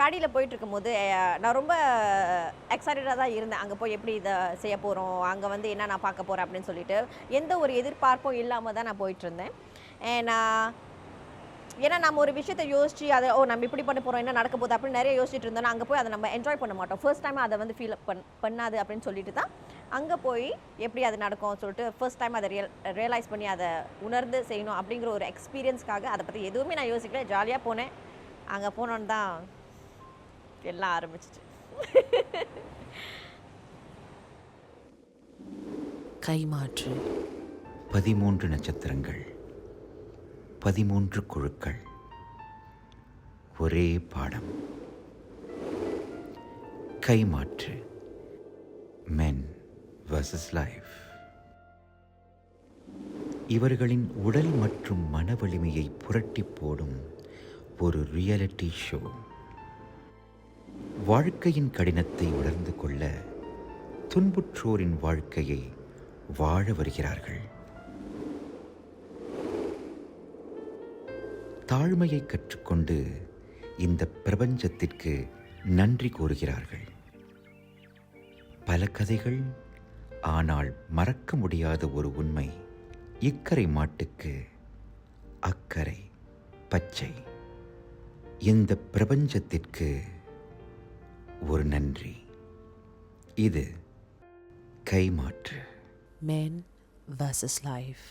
கடையில் போயிட்டுருக்கும்போது நான் ரொம்ப எக்ஸைட்டடாக தான் இருந்தேன். அங்கே போய் எப்படி இதை செய்ய போகிறோம், அங்கே வந்து என்ன நான் பார்க்க போகிறேன் அப்படின்னு சொல்லிட்டு எந்த ஒரு எதிர்பார்ப்பும் இல்லாமல் தான் நான் போயிட்டுருந்தேன். ஏன்னா நம்ம ஒரு விஷயத்தை யோசிச்சு அதை நம்ம இப்படி பண்ண போகிறோம், என்ன நடக்க போகுது அப்படின்னு நிறைய யோசிச்சுட்டு இருந்தோம்னா அங்கே போய் அதை நம்ம என்ஜாய் பண்ண மாட்டோம். ஃபர்ஸ்ட் டைம் அதை வந்து ஃபீல் பண்ணாது அப்படின்னு சொல்லிட்டு தான் அங்கே போய் எப்படி அது நடக்கும்னு சொல்லிட்டு ஃபர்ஸ்ட் டைம் அதை ரியலைஸ் பண்ணி அதை உணர்ந்து செய்யணும் அப்படிங்கிற ஒரு எக்ஸ்பீரியன்ஸ்க்காக அதை பற்றி எதுவுமே நான் யோசிக்கல. ஜாலியாக போனேன். அங்கே போனோன்னு தான் எல்லாம் ஆரம்பிச்சிச்சு. கைமாற்று. 13 நட்சத்திரங்கள், 13 குழுக்கள், ஒரே பாடம். கைமாற்று. மென் vs லைஃப். இவர்களின் உடல் மற்றும் மன வலிமையை புரட்டி போடும் ஒரு ரியாலிட்டி ஷோ. வாழ்க்கையின் கடினத்தை உணர்ந்து கொள்ள துன்புற்றோரின் வாழ்க்கையை வாழ வருகிறார்கள். தாழ்மையை கற்றுக்கொண்டு இந்த பிரபஞ்சத்திற்கு நன்றி கூறுகிறார்கள். பல கதைகள், ஆனால் மறக்க முடியாத ஒரு உண்மை. இக்கரை மாட்டுக்கு அக்கறை பச்சை. இந்த பிரபஞ்சத்திற்கு ஒரு நன்றி. இது கைமாற்று. Men vs life.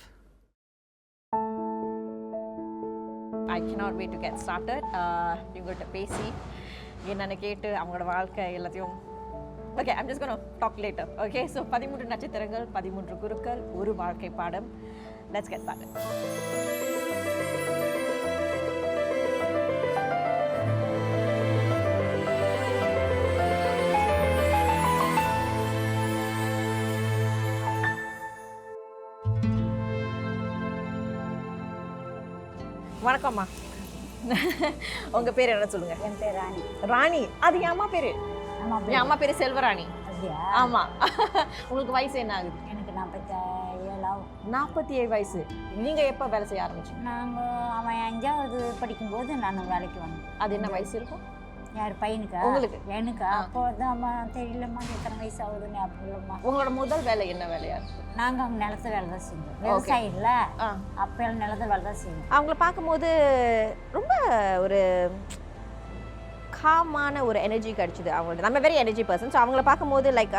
I cannot wait to get started. இவங்கள்ட்ட பேசி என்னென்ன கேட்டு அவங்களோட வாழ்க்கை எல்லாத்தையும் okay, I'm just going to talk later. Okay, so 13 நட்சத்திரங்கள், 13 குருக்கள், ஒரு வாழ்க்கை பாடம். Let's get started. வணக்கம்மா. உங்க பேர் என்ன சொல்லுங்க? என் பேர் ராணி. ராணி, அது என் அம்மா பேரு. என் அம்மா பேரு செல்வராணி. ஆமா. உங்களுக்கு வயசு என்ன ஆகுது? எனக்கு 47 ஆகும். 47 வயசு. நீங்க எப்ப வேலை செய்ய ஆரம்பிச்சீங்க? அவன் 5வது படிக்கும்போது நான் வேலைக்கு வந்தேன். அது என்ன வயசு இருக்கும்? யார் பையனுக்கா? உங்களுக்கு. எனக்கு அப்போ தான் அம்மா தெரியலம்மா எத்தனை வயசு ஆகுதுன்னு அப்போ இல்லைம்மா. உங்களோட முதல் வேலை என்ன வேலையா இருக்கு? நாங்கள் அவங்க நிலத்த வேலை தான் செஞ்சோம். விவசாயம் இல்லை, அப்போ நிலத்த வேலை தான் செஞ்சோம். அவங்கள பார்க்கும்போது ரொம்ப ஒரு காமான ஒரு எனர்ஜி கிடைச்சிது அவங்கள்ட்ட. நம்ம வெரி எனர்ஜி பர்சன். ஸோ அவங்கள பார்க்கும்போது லைக்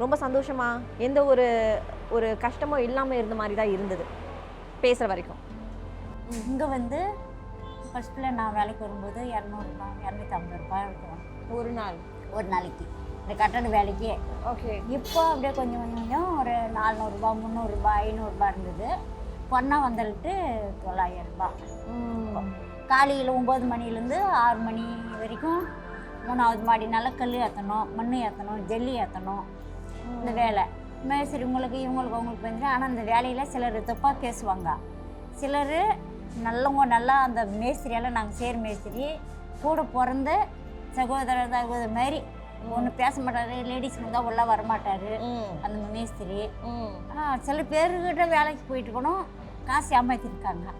ரொம்ப சந்தோஷமா, எந்த ஒரு ஒரு கஷ்டமோ இல்லாமல் இருந்த மாதிரி தான் இருந்தது பேசுகிற வரைக்கும். இங்கே வந்து ஃபஸ்ட்டில் நான் வேலைக்கு வரும்போது 200 250 ரூபாய் இருக்கும் ஒரு நாளைக்கு இந்த கட்டட வேலைக்கு. ஓகே. இப்போ அப்படியே கொஞ்சம் கொஞ்சம் ஒரு 400 ரூபாய் 300 ரூபாய் 500 ரூபாய் இருந்தது. பொண்ணா வந்துட்டு 900 ரூபாய். காலையில் 9 மணிலேருந்து 6 மணி வரைக்கும் 3வது மாடி நிலக்கல் ஏற்றணும், மண் ஏற்றணும், ஜல்லி ஏற்றணும். இந்த வேலை மேஸ்திரி இவங்களுக்கு அவங்களுக்கு வந்து. ஆனால் அந்த வேலையில் சிலர் தப்பாக பேசுவாங்க, சிலர் நல்லவங்க. நல்லா அந்த மேஸ்திரியெல்லாம் நாங்கள் சேர் மேஸ்திரி கூட பிறந்த சகோதரர் மாதிரி ஒன்றும் பேச மாட்டார். லேடிஸ்க்கு தான் உள்ளே வரமாட்டார் அந்த மேஸ்திரி. சில பேருக்கிட்ட வேலைக்கு போயிட்டு இருக்கணும், காசு ஏமாற்றிருக்காங்க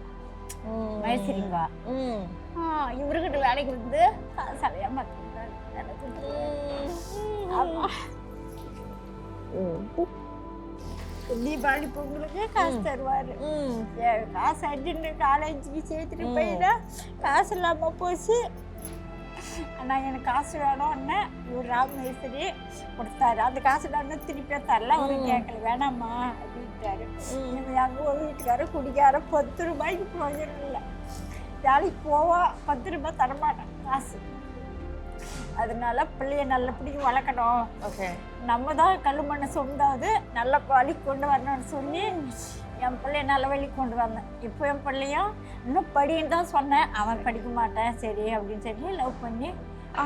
மேஸ்திரிங்க. இவர்கிட்ட வேலைக்கு வந்து காசு ஏமாற்றிருக்காரு. தீபாவளி பொங்கலுக்கு காசு தருவார். காசு அடின்னு காலேஜுக்கு சேர்த்துட்டு போயிட்டா காசு இல்லாமல் போச்சு. ஆனால் எனக்கு காசு வேணும்னு இவர் ராமேஸ்வரி கொடுத்தாரு. அந்த காசு நான் திருப்பியா தரல, அவரு கேட்கல, வேணாம்மா அப்படின்ட்டாரு. எங்கள் ஒரு வீட்டுக்காரர் குடிக்கார 10 ரூபாய்க்கு பிரயோஜனம் இல்லை. வேலைக்கு போவா 10 ரூபாய் தரமாட்டேன் காசு. அதனால பிள்ளைய நல்லபடிக்கு வளர்க்கணும். ஓகே, நம்ம தான் கல் மண்ணை சொந்தாது நல்ல வழிக்கு கொண்டு வரணும்னு சொல்லி என் பிள்ளைய நல்ல வழிக்கு கொண்டு வந்தேன். இப்போ என் பிள்ளையும் இன்னும் படின்னு தான் சொன்னேன். அவன் படிக்க மாட்டேன் சரி அப்படின்னு சொல்லி லவ் பண்ணி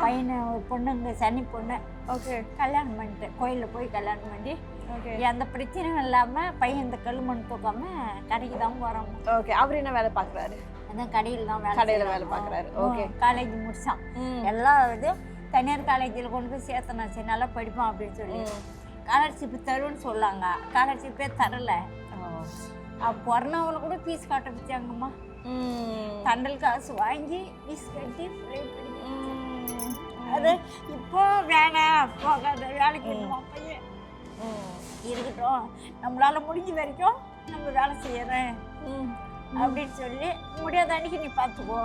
பையனை ஒரு பொண்ணுங்க சனி பொண்ணு ஓகே கல்யாணம் பண்ணிட்டேன். கோயிலில் போய் கல்யாணம் பண்ணி எந்த பிரச்சனையும் இல்லாமல் பையன் இந்த கல் மண் தூக்காம கடைக்கு தான் போகிறோம். ஓகே. அவர் என்ன வேலை பார்க்குறாரு? அதான் கடையில் தான் வேலை பார்க்குறாரு. ஓகே. காலேஜ் முடிச்சான். எல்லா இதுவும் தனியார் காலேஜில் கொண்டு போய் சேர்த்தணும். சரி நல்லா படிப்பான் அப்படின்னு சொல்லி ஸ்காலர்ஷிப் தருன்னு சொல்லாங்க. ஸ்காலர்ஷிப்பே தரலை. பிறந்தவங்களை கூட ஃபீஸ் காட்ட வச்சாங்கம்மா. தண்டல் காசு வாங்கி ஃபீஸ் கட்டி ப்ரே பண்ணி அது இப்போ வேணாம் போகாத வேலைக்கு பையன் இருக்கட்டும், நம்மளால முடிஞ்ச வரைக்கும் நம்ம வேலை செய்யறேன் அப்படின்னு சொல்லி, முடியாத அன்னைக்கு நீ பார்த்துக்கோ,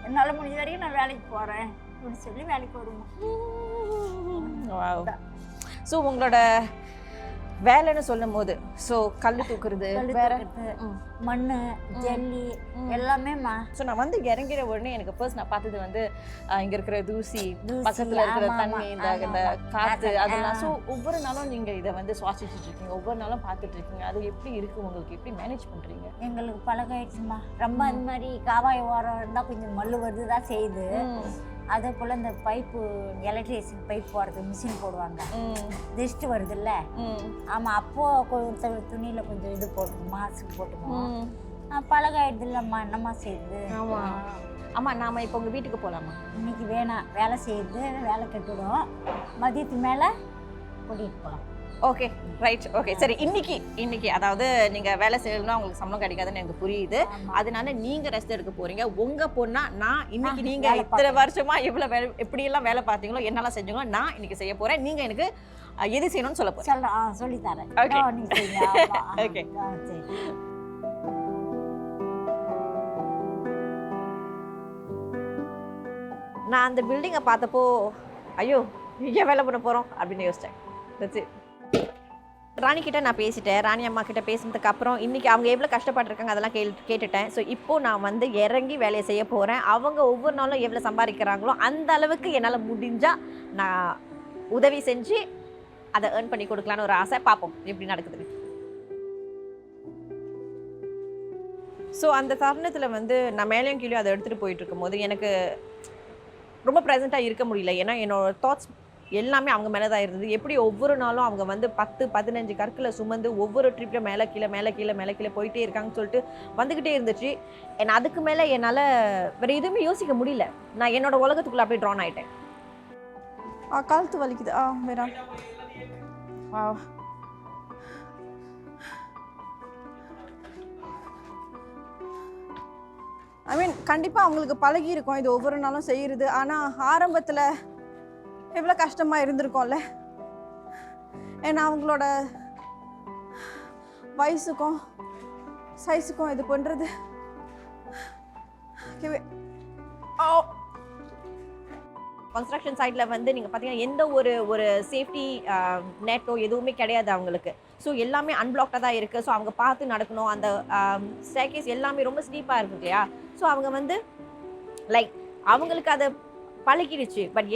என்னால் முடிஞ்ச வரைக்கும் நான் வேலைக்கு போகிறேன் அப்படின்னு சொல்லி வேலைக்கு வருவோம். ஸோ உங்களோட வேலைன்னு சொல்லும் போது ஸோ கல் தூக்குறது, வேற மண், ஜல்லி எல்லாமே. ஸோ நான் வந்து இறங்கிற உடனே எனக்கு ஃபர்ஸ்ட் நான் பார்த்தது வந்து இங்கே இருக்கிற தூசி, பக்கத்தில் இருக்கிற தண்ணி, இந்த காற்று, அதெல்லாம். ஸோ ஒவ்வொரு நாளும் நீங்கள் இதை வந்து சுவாசிச்சுட்டு இருக்கீங்க, ஒவ்வொரு நாளும் பார்த்துட்டு இருக்கீங்க. அது எப்படி இருக்குது உங்களுக்கு? எப்படி மேனேஜ் பண்ணுறீங்க? எங்களுக்கு பழகாயிடுச்சுமா. ரொம்ப அந்த மாதிரி காவாய் ஓரம் இருந்தால் கொஞ்சம் மல்லு வருது தான் செய்யுது. அதே போல் இந்த பைப்பு, எலக்ட்ரிசிட்டி பைப் போடுறது மிஷின் போடுவாங்க, டெஸ்ட் வருதுல்ல. ஆமாம், அப்போது கொஞ்சம் துணியில் கொஞ்சம் இது போட்டுக்கணும், மாஸ்க் போட்டுக்கணும். பழகாயிடுது இல்லைம்மா, என்னம்மா செய்யுது. ஆமாம் ஆமாம். நாம் இப்போ உங்கள் வீட்டுக்கு போகலாமா? இன்னைக்கு வேணாம், வேலை செய்யுது, வேலை கட்டுடும். மதியத்துக்கு மேலே கூட்டிகிட்டு போகலாம். ஓகே, ரைட், ஓகே, சரி. இன்னைக்கு அதாவது நீங்கள் வேலை செய்யணும்னா உங்களுக்கு சம்பளம் கிடைக்காதுன்னு எனக்கு புரியுது. அதனால நீங்கள் ரெஸ்ட் எடுக்க போகிறீங்க. உங்கள் பொண்ணா நான் இன்னைக்கு நீங்கள் இத்தனை வருஷமாக எவ்வளோ வேலை எப்படியெல்லாம் வேலை பார்த்தீங்களோ, என்னெல்லாம் செஞ்சீங்களோ நான் இன்னைக்கு செய்ய போகிறேன். நீங்கள் எனக்கு எது செய்யணும்னு சொல்ல போகிறேன். சொல்லித்தரேன். ஓகே ஓகே, சரி. நான் அந்த பில்டிங்கை பார்த்தப்போ ஐயோ இங்கே வேலை பண்ண போகிறோம் அப்படின்னு யோசித்தேன். That's it. ராணி கிட்ட நான் பேசிட்டேன். ராணி அம்மா கிட்ட பேசினதுக்கு அப்புறம் இன்னைக்கு அவங்க எவ்வளோ கஷ்டப்பட்டிருக்காங்க அதெல்லாம் கேட்டுட்டேன். ஸோ இப்போது நான் வந்து இறங்கி வேலையை செய்ய போகிறேன். அவங்க ஒவ்வொரு நாளும் எவ்வளோ சம்பாதிக்கிறாங்களோ அந்த அளவுக்கு என்னால் முடிஞ்சால் நான் உதவி செஞ்சு அதை ஏர்ன் பண்ணி கொடுக்கலான்னு ஒரு ஆசை. பார்ப்போம் எப்படி நடக்குதுன்னு. ஸோ அந்த தருணத்தில் வந்து நான் மேலேயும் கீழே அதை எடுத்துகிட்டு போயிட்டு இருக்கும்போது எனக்கு ரொம்ப ப்ரெசென்ட்டாக இருக்க முடியல. ஏன்னா என்னோட தாட்ஸ் எல்லாமே அவங்க மேலே தான் இருந்தது. எப்படி ஒவ்வொரு நாளும் அவங்க வந்து 10-15 கற்களை சுமந்து ஒவ்வொரு ட்ரிப்பில் மேலே கீழே போயிட்டே இருக்காங்கன்னு சொல்லிட்டு வந்துக்கிட்டே இருந்துச்சு. அதுக்கு மேலே என்னால் வேறு எதுவுமே யோசிக்க முடியல. நான் என்னோட உலகத்துக்குள்ளே அப்படியே ட்ரான் ஆகிட்டேன். கழுத்து வலிக்குது. வேற ஐ மீன் கண்டிப்பாக அவங்களுக்கு பழகி இருக்கும் இது ஒவ்வொரு நாளும் செய்கிறது. ஆனால் ஆரம்பத்தில் எவ்வளோ கஷ்டமாக இருந்திருக்கோம்ல. ஏன்னா அவங்களோட வயசுக்கும் சைஸுக்கும் இது பண்ணுறது. கன்ஸ்ட்ரக்ஷன் சைட்டில் வந்து நீங்கள் பார்த்தீங்கன்னா எந்த ஒரு சேஃப்டி நெட்டோ எதுவுமே கிடையாது அவங்களுக்கு. ஸோ எல்லாமே அன்பிளாக்டாக தான் இருக்குது. ஸோ அவங்க பார்த்து நடக்கணும். அந்த ஸ்டேர்கேஸ் எல்லாமே ரொம்ப ஸ்டீப்பாக இருக்கு இல்லையா. ஸோ அவங்க வந்து லைக் அவங்களுக்கு அதை பழகிடுச்சு. பட்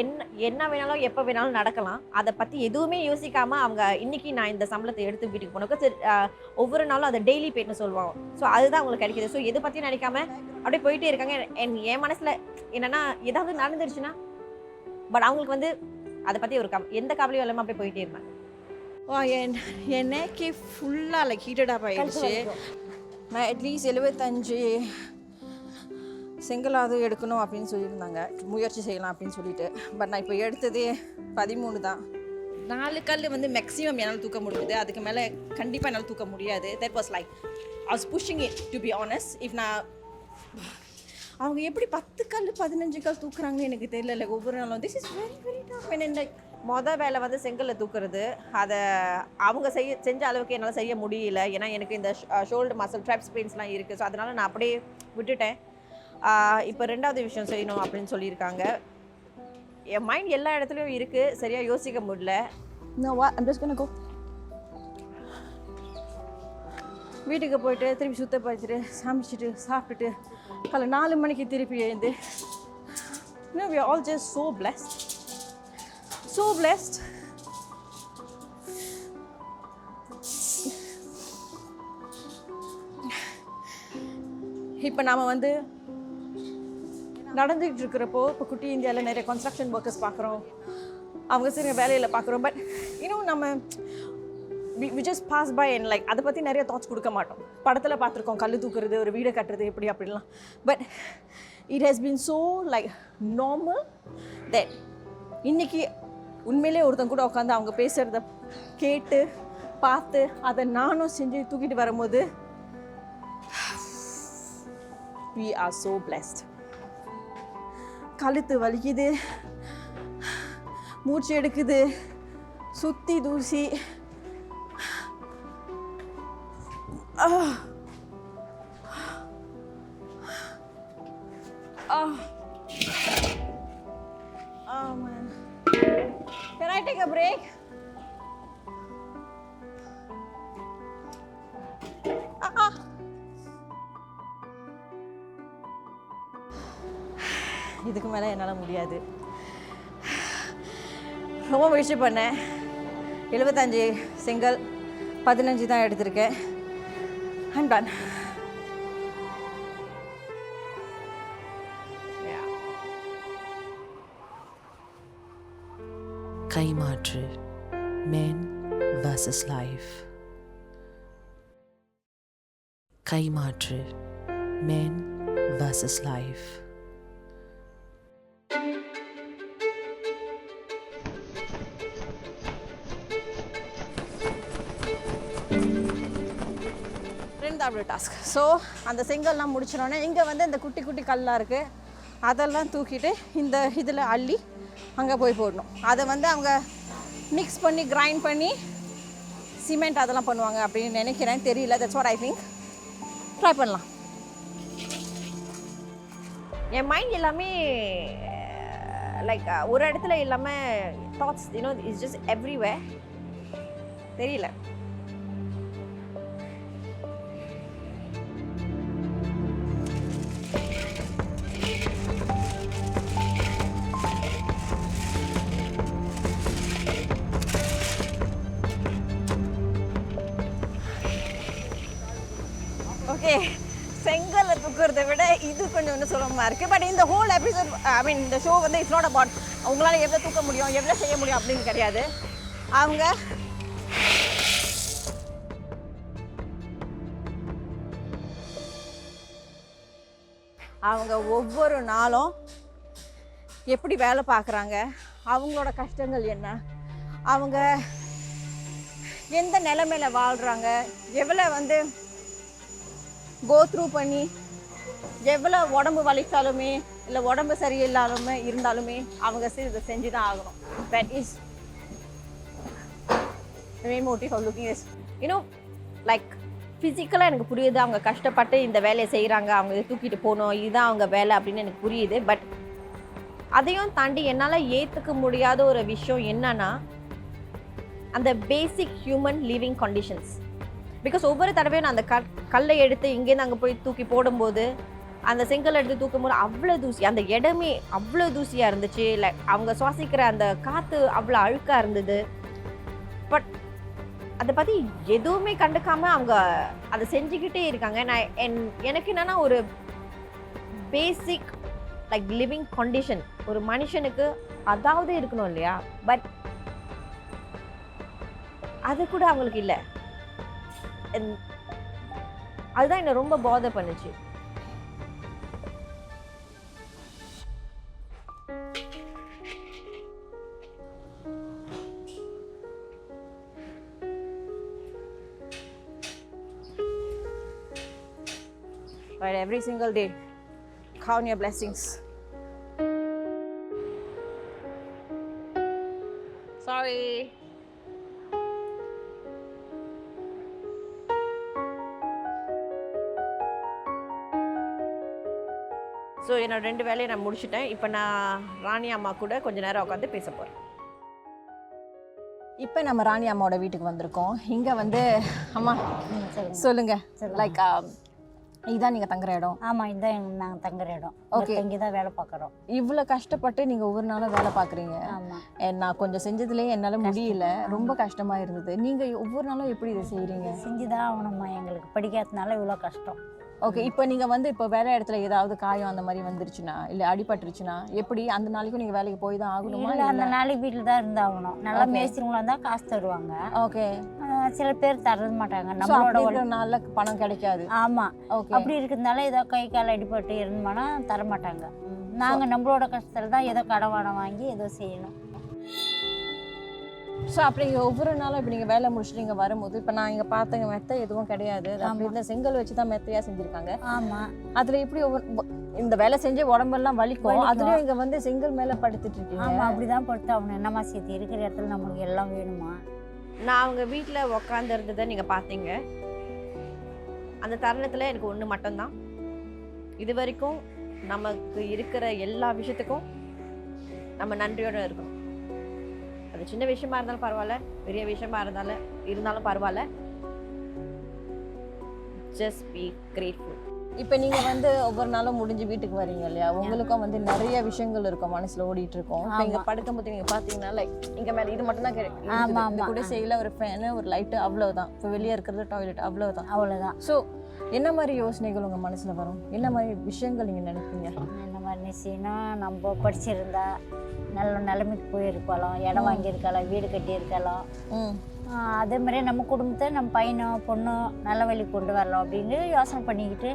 என்ன வேணாலும் எப்போ வேணாலும் நடக்கலாம். அதை பற்றி எதுவுமே யோசிக்காமல் அவங்க இன்றைக்கி நான் இந்த சம்பளத்தை எடுத்து வீட்டுக்கு போனோம். ஒவ்வொரு நாளும் அதை டெய்லி பேட்னு சொல்லுவாங்க. ஸோ அதுதான் அவங்களுக்கு கிடைக்கிது. ஸோ எதை பற்றியும் நினைக்காம அப்படியே போயிட்டே இருக்காங்க. என் மனசில் என்னென்னா ஏதாவது நடந்துருச்சுன்னா பட் அவங்களுக்கு வந்து அதை பற்றி ஒரு எந்த கவலையும் இல்லாமல் அப்படியே போயிட்டே இருந்தாங்க. என் நேக்கே ஃபுல்லாக லைக் ஹீட்டடாக ஆகிடுச்சு. நான் அட்லீஸ்ட் 75 செங்கலாவது எடுக்கணும் அப்படின்னு சொல்லியிருந்தாங்க. முயற்சி செய்யலாம் அப்படின்னு சொல்லிட்டு. பட் நான் இப்போ எடுத்ததே 13 தான். 4 கல் வந்து மேக்ஸிமம் என்னால் தூக்க முடியுது. அதுக்கு மேலே கண்டிப்பாக என்னால் தூக்க முடியாது. That was like I was pushing it to be honest. If நான் அவங்க எப்படி 10 கல் 15 கல் தூக்குறாங்கன்னு எனக்கு தெரியல. லைக் ஒவ்வொரு நாளும் this is very very tough. Like மொதல் வேலை வந்து செங்கல்ல தூக்குறது. அதை அவங்க செஞ்ச அளவுக்கு என்னால் செய்ய முடியல. ஏன்னா எனக்கு இந்த ஷோல்டர் மசில் ட்ராப்ஸ் பெயின்ஸ்லாம் இருக்குது. ஸோ அதனால் நான் அப்படியே விட்டுட்டேன். இப்போ 2வது விஷயம் செய்யணும் அப்படின்னு சொல்லியிருக்காங்க. என் மைண்ட் எல்லா இடத்துலையும் இருக்குது, சரியாக யோசிக்க முடியல. வீட்டுக்கு போயிட்டு திருப்பி சுத்தப்படுத்திட்டு சமைச்சிட்டு சாப்பிட்டுட்டு காலை 4 மணிக்கு திருப்பி எழுந்து. We are all just so blessed. So blessed. இப்போ நாம் வந்து நடந்துகிட்டு இருக்கிறப்போ இப்போ குட்டி இந்தியாவில் நிறைய கன்ஸ்ட்ரக்ஷன் ஒர்க்கர்ஸ் பார்க்குறோம். அவங்க சரி வேலையில் பார்க்குறோம். பட் இன்னும் நம்ம we just pass by and like அதை பற்றி நிறைய தாட்ஸ் கொடுக்க மாட்டோம். படத்தில் பார்த்துருக்கோம் கல் தூக்குறது, ஒரு வீடை கட்டுறது எப்படி அப்படிலாம். But it has been so like normal that இன்னைக்கு உண்மையிலே ஒருத்தன் கூட உட்காந்து அவங்க பேசுகிறத கேட்டு பார்த்து அதை நானும் செஞ்சு தூக்கிட்டு வரும்போது we are so blessed. கழுத்து வலிக்குது, மூச்சு எடுக்குது, சுத்தி தூசி. Oh man. Can I take a break? இதுக்கு மேலே என்னால் முடியாது. ரொம்ப முயற்சி பண்ணேன். 75 செங்கல் 15 தான் எடுத்திருக்கேன். I'm done. கைமாற்று. Men versus life. கைமாற்று. Men versus life. ரெண்டாவது டாஸ்க். ஸோ அந்த செங்கல்லாம் முடிச்சிடனே இங்கே வந்து இந்த குட்டி குட்டி கல்லாக இருக்குது, அதெல்லாம் தூக்கிட்டு இந்த இதில் அள்ளி அங்கே போய் போடணும். அதை வந்து அவங்க மிக்ஸ் பண்ணி கிரைண்ட் பண்ணி சிமெண்ட் அதெல்லாம் பண்ணுவாங்க அப்படின்னு நினைக்கிறேன், தெரியல. That's what I think. Try பண்ணலாம். என் மைண்ட் எல்லாமே லைக் ஒரு இடத்துல இல்லாமல் thoughts you know it's just everywhere. தெரியல. ஓகே, செங்கலை தூக்குறதை விட இது கொஞ்சம் ஒன்று சுலபமாக இருக்குது. பட் இந்த ஹோல் எபிசோட் ஐ மீன் இந்த ஷோ வந்து இட்ஸ் நாட் அபவுட் உங்களால் எவ்வளோ தூக்க முடியும் எவ்வளோ செய்ய முடியும் அப்படின்னு கிடையாது. அவங்க ஒவ்வொரு நாளும் எப்படி வேலை பார்க்குறாங்க, அவங்களோட கஷ்டங்கள் என்ன, அவங்க எந்த நிலைமையில வாழ்கிறாங்க, எவ்வளோ வந்து கோ த்ரூ பண்ணி, எவ்வளோ உடம்பு வலிச்சாலுமே இல்லை உடம்பு சரியில்லாலுமே இருந்தாலுமே அவங்க இதை செஞ்சு தான் ஆகணும். That is main motive of looking is you know like ஃபிசிக்கலாக எனக்கு புரியுது, அவங்க கஷ்டப்பட்டு இந்த வேலையை செய்கிறாங்க, அவங்க இதை தூக்கிட்டு போகணும், இதுதான் அவங்க வேலை அப்படின்னு எனக்கு புரியுது. பட் அதையும் தாண்டி என்னால் ஏற்றுக்க முடியாத ஒரு விஷயம் என்னன்னா அந்த பேசிக் ஹியூமன் லிவிங் கண்டிஷன்ஸ். பிகாஸ் ஒவ்வொரு தடவையும் நான் அந்த கல்லை எடுத்து இங்கேருந்து அங்கே போய் தூக்கி போடும்போது, அந்த செங்கல் எடுத்து தூக்கும்போது அவ்வளோ தூசி, அந்த இடமே அவ்வளோ தூசியாக இருந்துச்சு. லைக் அவங்க சுவாசிக்கிற அந்த காற்று அவ்வளோ அழுக்காக இருந்தது. பட் அதை பற்றி எதுவுமே கண்டுக்காமல் அவங்க அதை செஞ்சுக்கிட்டே இருக்காங்க. எனக்கு என்னென்னா ஒரு பேசிக் லைக் லிவிங் கண்டிஷன் ஒரு மனுஷனுக்கு அதாவது இருக்கணும் இல்லையா? பட் அது கூட அவங்களுக்கு இல்லை. அதுதான் என்னை ரொம்ப பாதர் பண்ணுச்சு. Right, every single day, count your blessings. Sorry. So என்னோட 2 வேலையை நான் முடிச்சுட்டேன். இப்போ நான் ராணி அம்மா கூட கொஞ்ச நேரம் உட்காந்து பேச போகிறேன். இப்போ நம்ம ராணி அம்மாவோட வீட்டுக்கு வந்திருக்கோம். இங்கே வந்து அம்மா சொல்லுங்க, லைக் இதுதான் நீங்கள் தங்குற இடம்? ஆமாம், இதுதான் நாங்கள் தங்குற இடம். ஓகே, இங்கே தான் வேலை பார்க்குறோம். இவ்வளோ கஷ்டப்பட்டு நீங்கள் ஒவ்வொரு நாளும் வேலை பார்க்குறீங்க. ஆமாம், நான் கொஞ்சம் செஞ்சதுலேயே என்னால் முடியல, ரொம்ப கஷ்டமாக இருந்தது. நீங்கள் ஒவ்வொரு நாளும் எப்படி இதை செய்கிறீங்க? செஞ்சு தான் ஆகணும்மா, எங்களுக்கு படிக்காததுனால இவ்வளோ கஷ்டம். ஓகே, இப்போ நீங்கள் வந்து இப்போ வேலை இடத்துல ஏதாவது காயம் அந்த மாதிரி வந்துருச்சுன்னா இல்லை அடிபட்டுருச்சுன்னா எப்படி அந்த நாளைக்கும் நீங்கள் வேலைக்கு போய் தான் ஆகணுமா? இல்லை, அந்த நாளைக்கு வீட்டில் தான் இருந்தாகணும். நல்லா மேய்ச்சிருங்களா இருந்தால் காசு தருவாங்க. ஓகே, சில பேர் தரது மாட்டாங்க. நம்மளோட நாள்ல பணம் கிடைக்காது. ஆமாம், ஓகே, அப்படி இருக்கிறதுனால ஏதோ கை கால் அடிபட்டு இருந்தோம்னா தர மாட்டாங்க. நாங்கள் நம்மளோட கஷ்டத்தில் தான் ஏதோ கடை வாடகை வாங்கி ஏதோ செய்யணும். ஸோ அப்படி நீங்கள் ஒவ்வொரு நாளும் இப்போ நீங்கள் வேலை முடிச்சுட்டு நீங்கள் வரும்போது இப்போ நான் இங்கே பார்த்தங்க மெத்தை எதுவும் கிடையாது, அப்படி இந்த செங்கல் வச்சு தான் மெத்தையாக செஞ்சுருக்காங்க. ஆமாம், அதில் எப்படி இந்த வேலை செஞ்சு உடம்பெல்லாம் வலிக்கும், அதுலேயும் இங்கே வந்து செங்கல் மேலே படுத்துட்டு இருக்கீங்க. ஆமாம், அப்படி தான் படுத்து அவனை என்னம்மா சேர்த்து இருக்கிற இடத்துல நம்மளுக்கு எல்லாம் வேணுமா. நான் அவங்க வீட்டில் உக்காந்துருந்ததை நீங்கள் பார்த்தீங்க. அந்த தருணத்தில் எனக்கு ஒன்று மட்டும்தான், இது வரைக்கும் நமக்கு இருக்கிற எல்லா விஷயத்துக்கும் நம்ம நன்றியோடு இருக்கணும். அது சின்ன விஷயமா இருந்தாலும் பரவாயில்ல, பெரிய விஷயமா இருந்தாலும் பரவாயில்ல, ஜஸ்ட் பி கிரேட்ஃபுல். இப்போ நீங்கள் வந்து ஒவ்வொரு நாளும் முடிஞ்சு வீட்டுக்கு வரீங்க இல்லையா, உங்களுக்கும் வந்து நிறைய விஷயங்கள் இருக்கும் மனசில் ஓடிட்டு இருக்கும். இப்போ இங்கே படுக்கும்போது நீங்கள் பார்த்தீங்கன்னா லைக் இங்கே மேலே இது மட்டும் தான் கிடையாது, கூட செய்யல ஒரு ஃபேனு ஒரு லைட்டு அவ்வளோதான். இப்போ வெளியே இருக்கிறது டாய்லெட் அவ்வளோதான். ஸோ என்ன மாதிரி யோசனைகள் உங்கள் மனசில் வரும், என்ன மாதிரி விஷயங்கள் நீங்கள் நினைப்பீங்க? என்ன மாதிரி நிச்சயம்னா நம்ம படிச்சிருந்தா நல்ல நிலைமைக்கு போயிருக்கலாம், இடம் வாங்கியிருக்கலாம், வீடு கட்டியிருக்கலாம். அதே மாதிரி நம்ம குடும்பத்தை நம்ம பையனோ பொண்ணோ நல்ல வழி கொண்டு வரலாம் அப்படின்னு யோசனை பண்ணிக்கிட்டு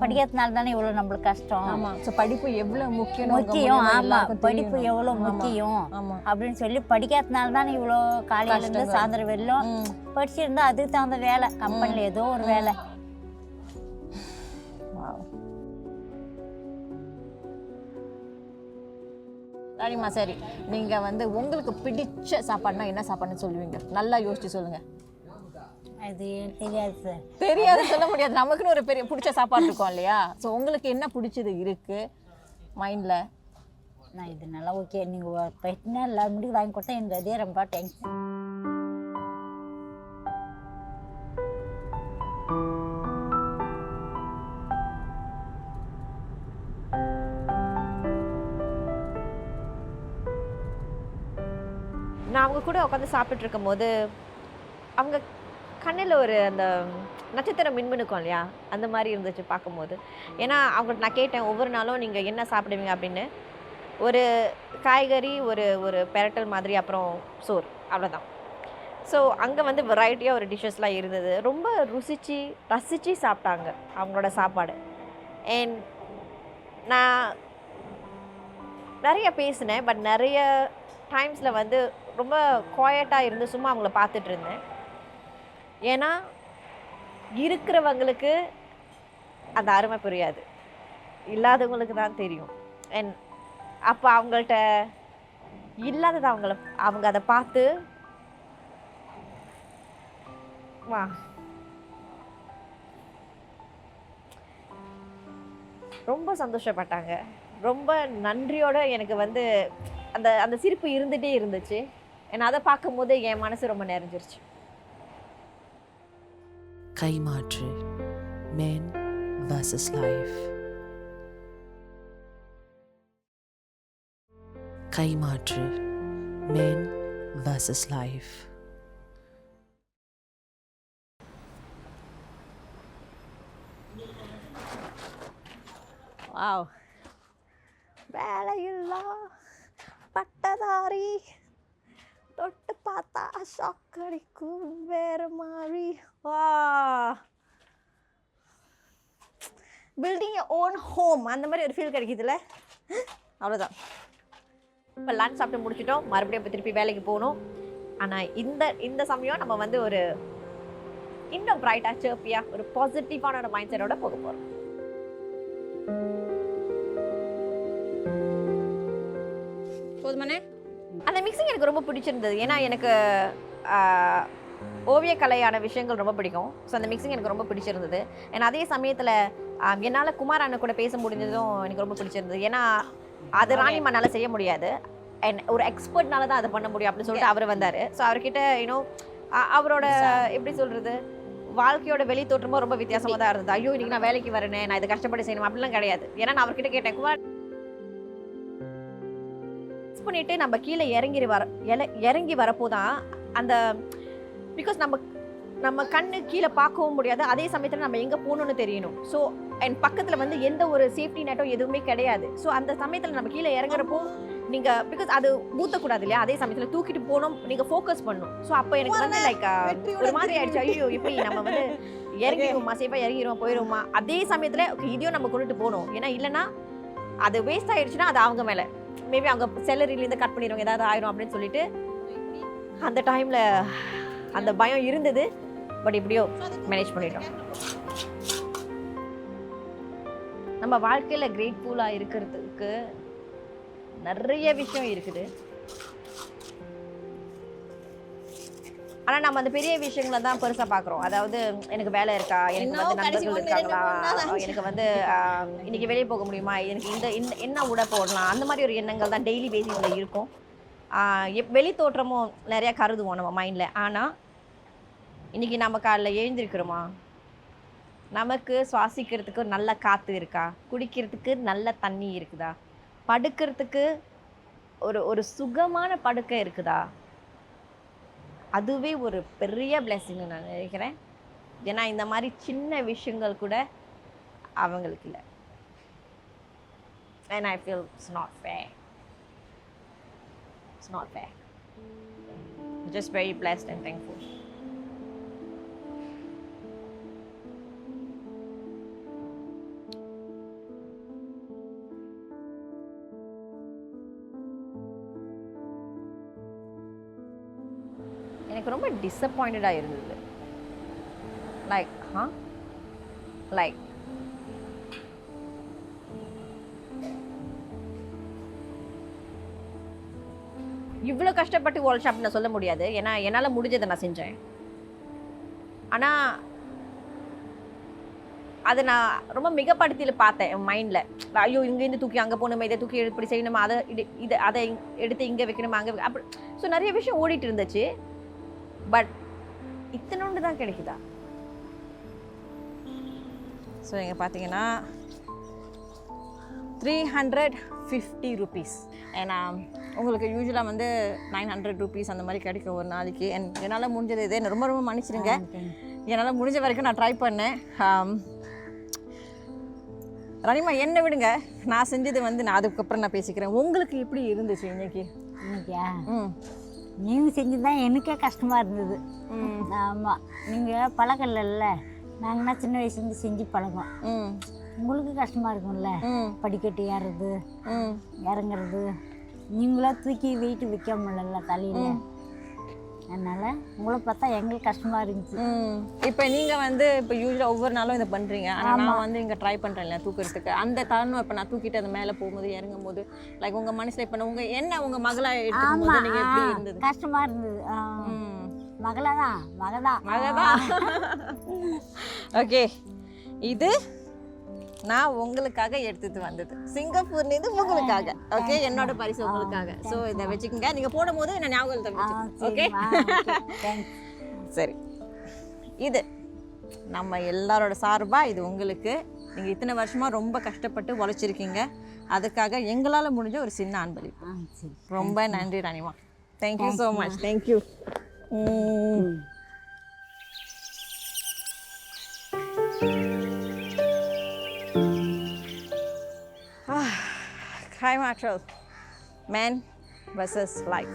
படிக்கிறதுனால தானே இவ்வளோ நம்மளுக்கு கஷ்டம். ஆமாம், ஸோ படிப்பு எவ்வளோ முக்கியம். ஆமாம், படிப்பு எவ்வளோ முக்கியம் அப்படின்னு சொல்லி படிக்கிறதுனால தானே இவ்வளோ காலையிலேருந்து சாயந்தரம் வெள்ளம் படிச்சிருந்தா அதுக்கு தகுந்த வேலை கம்பெனியில் ஏதோ ஒரு வேலை. சரிம்மா, சரி, நீங்கள் வந்து உங்களுக்கு பிடிச்ச சாப்பாடுனா என்ன சாப்பாடுன்னு சொல்லுவீங்க? நல்லா யோசிச்சு சொல்லுங்கள். அது தெரியாது சார். தெரியாது சொல்ல முடியாது, நமக்குன்னு ஒரு பெரிய பிடிச்ச சாப்பாடு இருக்கும் இல்லையா? ஸோ உங்களுக்கு என்ன பிடிச்சது இருக்குது மைண்டில்? நான் இது நல்லா ஓகே, நீங்கள் போயிட்டுனா எல்லாரும் முடிவு வாங்கி கொடுத்தா எனக்கு அதே ரொம்ப தேங்க்ஸ். நான் அவங்க கூட உட்காந்து சாப்பிட்டு இருக்கும்போது அவங்க கண்ணில் ஒரு அந்த நட்சத்திரம் மின்மினுக்கும் இல்லையா, அந்த மாதிரி இருந்துச்சு பார்க்கும்போது. ஏன்னா அவங்கள்ட்ட நான் கேட்டேன், ஒவ்வொரு நாளும் நீங்கள் என்ன சாப்பிடுவீங்க அப்படின்னு. ஒரு காய்கறி, ஒரு ஒரு பெரட்டல் மாதிரி, அப்புறம் சோறு, அவ்வளோதான். ஸோ அங்கே வந்து வெரைட்டியாக ஒரு டிஷ்ஷஸ்லாம் இருந்தது. ரொம்ப ரசித்து சாப்பிட்டாங்க அவங்களோட சாப்பாடு. அண்ட் நான் நிறைய பேசினேன், பட் நிறைய டைம்ஸில் வந்து ரொம்ப குவாய்ட்டாக இருந்து சும்மா அவங்கள பார்த்துட்டு இருந்தேன். ஏன்னா இருக்கிறவங்களுக்கு அந்த அருமை புரியாது, இல்லாதவங்களுக்கு தான் தெரியும். அண்ட் அப்போ அவங்கள்ட்ட இல்லாதது அவங்க அதை பார்த்து ரொம்ப சந்தோஷப்பட்டாங்க. ரொம்ப நன்றியோட எனக்கு வந்து அந்த அந்த சிரிப்பு இருந்துகிட்டே இருந்துச்சு. ஏன்னா அதை பார்க்கும்போது என் மனசு ரொம்ப நிறைஞ்சிருச்சு. கைமாற்று Men vs. Life. கைமாற்று Men vs. Life. Wow, வேலையில்லா பட்டதாரி, தொட்டு பார்த்தா ஷாக் அடிக்கும் வேற மாதிரி. வா, பில்டிங் ஓன் ஹோம் அந்த மாதிரி ஒரு ஃபீல் கிடைக்குதுல்ல. அவ்வளோதான். இப்போ லன்ச் சாப்பிட்டு முடிச்சிட்டோம், மறுபடியும் இப்போ திருப்பி வேலைக்கு போகணும். ஆனால் இந்த சமயம் நம்ம வந்து ஒரு இன்னும் பிரைட்டாக சேர்ப்பியாக ஒரு பாசிட்டிவான ஒரு மைண்ட் செட்டோட போக போகிறோம். போதுமானே? அந்த மிக்சிங் எனக்கு ரொம்ப பிடிச்சிருந்தது. ஏன்னா எனக்கு ஓவியக்கலையான விஷயங்கள் ரொம்ப பிடிக்கும். ஸோ அந்த மிக்சிங் எனக்கு ரொம்ப பிடிச்சிருந்தது. ஏன்னா அதே சமயத்தில் என்னால் குமார் அண்ணன் கூட பேச முடிஞ்சதும் எனக்கு ரொம்ப பிடிச்சிருந்தது. ஏன்னா அது ராணிமானால் செய்ய முடியாது, அண்ட் ஒரு எக்ஸ்பர்ட்னால தான் அதை பண்ண முடியும் அப்படின்னு சொல்லிட்டு அவர் வந்தார். ஸோ அவர்கிட்ட அவரோட எப்படி சொல்கிறது, வாழ்க்கையோட வெளி தோற்றமும் ரொம்ப வித்தியாசமாக தான் இருந்தது. ஐயோ இன்னைக்கு நான் வேலைக்கு வரேனே, நான் இதை கஷ்டப்பட்டு செய்யணும் அப்படிலாம் கிடையாது. ஏன்னா நான் அவர்கிட்ட கேட்டேன், குமார் பண்ணிட்டு நம்ம கீழே இறங்கி வரப்போதான் அந்த, பிகாஸ் நம்ம கண்ணு கீழே பார்க்கவும் முடியாது, அதே சமயத்தில் நம்ம எங்கே போகணும்னு தெரியணும். ஸோ என் பக்கத்தில் வந்து எந்த ஒரு சேஃப்டி நெட்டோ எதுவுமே கிடையாது. ஸோ அந்த சமயத்தில் நம்ம கீழே இறங்குறப்போ நீங்கள், பிகாஸ் அது ஊற்றக்கூடாது இல்லையா, அதே சமயத்தில் தூக்கிட்டு போகணும், நீங்கள் ஃபோக்கஸ் பண்ணணும். ஸோ அப்போ எனக்கு வந்து லைக் ஒரு மாதிரி ஆயிடுச்சு, ஐயோ இப்படி நம்ம வந்து இறங்கிடுவோமா, சேஃபாக இறங்கிடுவோம் போயிடுவோமா. அதே சமயத்தில் ஓகே இதையும் நம்ம கொண்டுட்டு போகணும். ஏன்னா இல்லைன்னா அது வேஸ்ட் ஆகிடுச்சுன்னா அது அவங்க மேலே, மேபி அவங்க சேலரியிலேருந்து கட் பண்ணிடுவாங்க, ஏதாவது ஆயிரும் அப்படின்னு சொல்லிட்டு அந்த டைமில் அந்த பயம் இருந்தது, பட் எப்படியோ மேனேஜ் பண்ணிட்டோம். நம்ம வாழ்க்கையில் கிரேட்ஃபுல்லாக இருக்கிறதுக்கு நிறைய விஷயம் இருக்குது. ஆனால் நம்ம அந்த பெரிய விஷயங்களை தான் பெருசாக பார்க்குறோம். அதாவது எனக்கு வேலை இருக்கா, எனக்கு வந்து நண்பர்கள் இருக்காங்களா, எனக்கு வந்து இன்னைக்கு வெளியே போக முடியுமா, எனக்கு இந்த என்ன உடை போடலாம், அந்த மாதிரி ஒரு எண்ணங்கள் தான் டெய்லி பேசிஸில் இருக்கும். வெளி தோற்றமும் நிறையா கருதுவோம் நம்ம மைண்டில். ஆனால் இன்றைக்கி நம்ம காலையில் எழுந்திருக்கிறோமா, நமக்கு சுவாசிக்கிறதுக்கு நல்ல காற்று இருக்கா, குடிக்கிறதுக்கு நல்ல தண்ணி இருக்குதா, படுக்கிறதுக்கு ஒரு சுகமான படுக்கை இருக்குதா, அதுவே ஒரு பெரிய பிளெஸிங்னு நான் நினைக்கிறேன். ஏன்னா இந்த மாதிரி சின்ன விஷயங்கள் கூட அவங்களுக்கு இல்லை. And I feel it's not fair. It's not fair. I'm just very blessed and thankful. எனக்கு ரொம்ப டிசப்பாயிண்டடாக இருந்தது. லைக் இவ்வளோ கஷ்டப்பட்டு வால் ஷாப் நான் சொல்ல முடியாது. ஏன்னா என்னால் முடிஞ்சதை நான் செஞ்சேன். ஆனால் அதை நான் ரொம்ப மிகப்படுத்தியில் பார்த்தேன் என் மைண்டில். ஐயோ இங்கேருந்து தூக்கி அங்கே போகணுமா, இதை தூக்கி இப்படி செய்யணுமா, அதை எடுத்து இங்கே வைக்கணுமா, அங்கே அப்படி. ஸோ நிறைய விஷயம் ஓடிட்டு இருந்துச்சு. பட் இத்தனோண்டு தான் கிடைக்குதா? ஸோ இங்கே பார்த்தீங்கன்னா 350 rupees. ஏன்னா உங்களுக்கு யூஸ்வலாக வந்து 900 rupees அந்த மாதிரி கிடைக்கும் ஒரு நாளைக்கு. என்னால் முடிஞ்சது இதே ரொம்ப ரொம்ப மன்னிச்சிடுங்க. என்னால் முடிஞ்ச வரைக்கும் நான் ட்ரை பண்ணேன். ரணிமா என்னை விடுங்க, நான் செஞ்சது வந்து நான் அதுக்கப்புறம் நான் பேசிக்கிறேன். உங்களுக்கு எப்படி இருந்துச்சு இன்னைக்கு? இன்னைக்கா நீங்கள் செஞ்சது தான் எனக்கே கஷ்டமாக இருந்தது. ஆமாம், நீங்கள் பழக்கல, நாங்கன்னா சின்ன வயசுலேருந்து செஞ்சு பழக்கம். உங்களுக்கு கஷ்டமாக இருக்கும்ல, படிக்கட்டு ஏறுறது இறங்குறது, நீங்களா தூக்கி வெயிட்டு வைக்க முடியல தலையில். அதனால் உங்களை பார்த்தா எங்களுக்கு கஷ்டமாக இருந்துச்சு. இப்போ நீங்கள் வந்து இப்போ யூஸ்வலாக ஒவ்வொரு நாளும் இதை பண்ணுறீங்க. ஆனால் நான் வந்து இங்கே ட்ரை பண்ணுறேன் இல்லையா தூக்குறதுக்கு. அந்த தருணம் இப்போ நான் தூக்கிட்டு அது மேலே போகும்போது இறங்கும் போது லைக் உங்கள் மனசில் இப்போ உங்கள் என்ன உங்கள் மகளாக எடுத்துக்கும்போது நீங்கள் எப்படி இருந்தது? கஷ்டமாக இருந்தது. மகதான். ஓகே, இது நான் உங்களுக்காக எடுத்துட்டு வந்தது சிங்கப்பூர்லேருந்து உங்களுக்காக. ஓகே, என்னோட பரிசு உங்களுக்காக. ஸோ இதை வச்சுக்கோங்க, நீங்கள் போடும்போது நான் ஞாபகத்தை வச்சுக்கோங்க. ஓகே சரி, இது நம்ம எல்லாரோட சார்பாக இது உங்களுக்கு. நீங்கள் இத்தனை வருஷமாக ரொம்ப கஷ்டப்பட்டு உழைச்சிருக்கீங்க. அதுக்காக எங்களால் முடிஞ்ச ஒரு சின்ன அன்பளிப்பு. ரொம்ப நன்றி ராணிமா. Thank you so much. Thank you. Hi Marshall, man versus life.